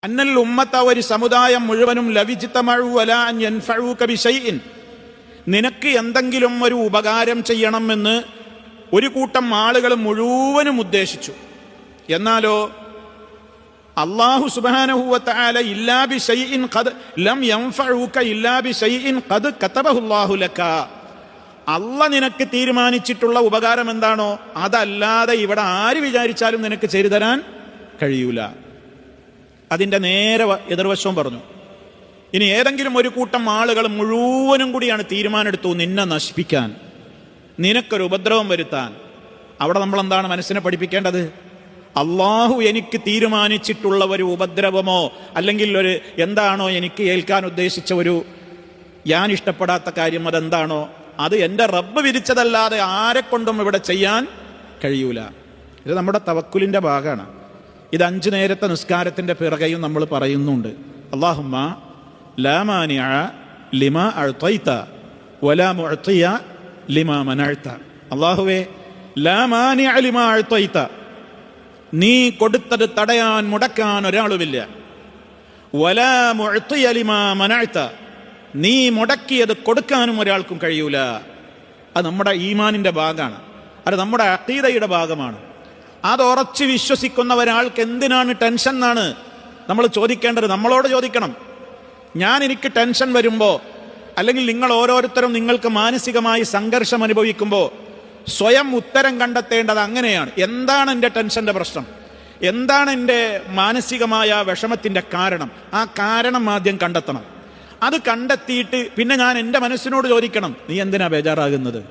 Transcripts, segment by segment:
അന്നൽ ഉമ്മത്ത, ഒരു സമുദായം മുഴുവനും ലവിജ്തമഉ അലാ അൻ യൻഫഉക ബിശൈഇൻ, നിനക്ക് എന്തെങ്കിലും ഒരു ഉപകാരം ചെയ്യണമെന്ന് ഒരു കൂട്ടം ആളുകൾ മുഴുവനും ഉദ്ദേശിച്ചു. എന്നാലോ അല്ലാഹു സുബ്ഹാനഹു വ തആല ഇല്ലാ ബിശൈഇൻ ഖദ് ലം യൻഫഉക ഇല്ലാ ബിശൈഇൻ ഖദ് കതബഹു അല്ലാഹു ലക, അല്ലാഹ് നിനക്ക് തീരുമാനിച്ചിട്ടുള്ള ഉപകാരം എന്താണോ അതല്ലാതെ ഇവിടെ ആര് വിചാരിച്ചാലും നിനക്ക് ചെയ്തു തരാൻ കഴിയൂല. അതിന്റെ നേരെ എതിർവശവും പറഞ്ഞു. ഇനി ഏതെങ്കിലും ഒരു കൂട്ടം ആളുകൾ മുഴുവനും കൂടിയാണ് തീരുമാനമെടുത്തു നിന്നെ നശിപ്പിക്കാൻ, നിനക്കൊരു ഉപദ്രവം വരുത്താൻ. അവിടെ നമ്മൾ എന്താണ് മനസ്സിനെ പഠിപ്പിക്കേണ്ടത്? അള്ളാഹു എനിക്ക് തീരുമാനിച്ചിട്ടുള്ള ഒരു ഉപദ്രവമോ അല്ലെങ്കിൽ ഒരു എന്താണോ എനിക്ക് ഏൽക്കാൻ ഉദ്ദേശിച്ച ഒരു ഞാൻ ഇഷ്ടപ്പെടാത്ത കാര്യം അതെന്താണോ അത് എൻ്റെ റബ്ബ് വിധിച്ചതല്ലാതെ ആരെക്കൊണ്ടും ഇവിടെ ചെയ്യാൻ കഴിയൂല. ഇത് നമ്മുടെ തവക്കുലിന്റെ ഭാഗമാണ്. ഇത് 5 നേരത്തെ നിസ്കാരത്തിന്റെ പിറകെയും നമ്മൾ പറയുന്നുണ്ട്. അല്ലാഹുമ്മ ലാ മാനിഅ ലിമാ അഅ്തൈത വലാ മുഅ്തിയ ലിമാ മനഅ്ത. അല്ലാഹുവേ, ലാ മാനിഅ ലിമാ അഅ്തൈത, നീ കൊടുത്തത് തടയാൻ മുടക്കാൻ ഒരാളുമില്ല. വലാ മുഅ്തിയ ലിമാ മനഅ്ത, നീ മുടക്കിയത് കൊടുക്കാനും ഒരാൾക്കും കഴിയൂല. അത് നമ്മുടെ ഈമാനിന്റെ ഭാഗമാണ്, അത് നമ്മുടെ അഖീദയുടെ ഭാഗമാണ്. അത് ഉറച്ച് വിശ്വസിക്കുന്ന ഒരാൾക്ക് എന്തിനാണ് ടെൻഷൻ എന്നാണ് നമ്മൾ ചോദിക്കേണ്ടത്. നമ്മളോട് ചോദിക്കണം. എനിക്ക് ടെൻഷൻ വരുമ്പോൾ അല്ലെങ്കിൽ നിങ്ങൾ ഓരോരുത്തരും നിങ്ങൾക്ക് മാനസികമായി സംഘർഷം അനുഭവിക്കുമ്പോൾ സ്വയം ഉത്തരം കണ്ടെത്തേണ്ടത് അങ്ങനെയാണ്. എന്താണ് എൻ്റെ ടെൻഷന്റെ പ്രശ്നം? എന്താണ് എൻ്റെ മാനസികമായ വിഷമത്തിന്റെ കാരണം? ആ കാരണം ആദ്യം കണ്ടെത്തണം. അത് കണ്ടെത്തിയിട്ട് പിന്നെ ഞാൻ എൻ്റെ മനസ്സിനോട് ചോദിക്കണം, നീ എന്തിനാ ബേജാറാകുന്നത്?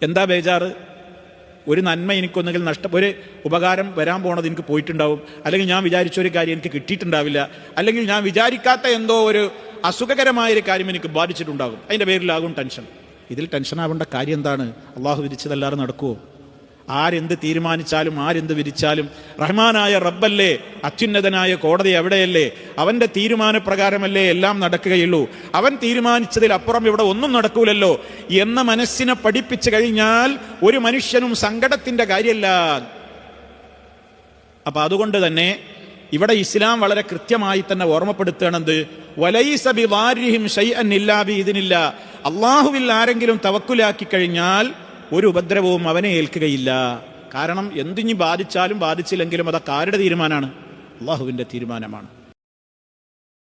എന്താ ബേജാറ്? ഒരു നന്മ എനിക്കൊന്നെങ്കിൽ ഒരു ഉപകാരം വരാൻ പോണത് എനിക്ക് പോയിട്ടുണ്ടാവും, അല്ലെങ്കിൽ ഞാൻ വിചാരിച്ചൊരു കാര്യം എനിക്ക് കിട്ടിയിട്ടുണ്ടാവില്ല, അല്ലെങ്കിൽ ഞാൻ വിചാരിക്കാത്ത എന്തോ ഒരു അസുഖകരമായൊരു കാര്യം എനിക്ക് ബാധിച്ചിട്ടുണ്ടാകും. അതിൻ്റെ പേരിലാകും ടെൻഷൻ. ഇതിൽ ടെൻഷൻ ആവേണ്ട കാര്യം എന്താണ്? അള്ളാഹു വിധിച്ചതല്ലാതെ നടക്കുമോ? ആരെന്ത് തീരുമാനിച്ചാലും ആരെന്ത് വിധിച്ചാലും റഹ്മാനായ റബ്ബല്ലേ, അത്യുന്നതനായ കോടതി എവിടെയല്ലേ? അവന്റെ തീരുമാനപ്രകാരമല്ലേ എല്ലാം നടക്കുകയുള്ളൂ. അവൻ തീരുമാനിച്ചതിൽ അപ്പുറം ഇവിടെ ഒന്നും നടക്കൂലല്ലോ എന്ന മനസ്സിനെ പഠിപ്പിച്ചു കഴിഞ്ഞാൽ ഒരു മനുഷ്യനും സങ്കടത്തിന്റെ കാര്യമല്ല. അപ്പൊ അതുകൊണ്ട് തന്നെ ഇവിടെ ഇസ്ലാം വളരെ കൃത്യമായി തന്നെ ഓർമ്മപ്പെടുത്തുകയാണെന്ത്? വലൈസ ബിദാരിഹിം ശൈഅൻ ഇല്ലാ ബിഇദ്നില്ലാ, അല്ലാഹുവിൽ ആരെങ്കിലും തവക്കുലാക്കി കഴിഞ്ഞാൽ ഒരു ഉപദ്രവവും അവനെ ഏൽക്കുകയില്ല. കാരണം എന്തിഞ്ഞി ബാധിച്ചാലും ബാധിച്ചില്ലെങ്കിലും അതൊക്കെ ആരുടെ തീരുമാനമാണ്? അള്ളാഹുവിന്റെ തീരുമാനമാണ്.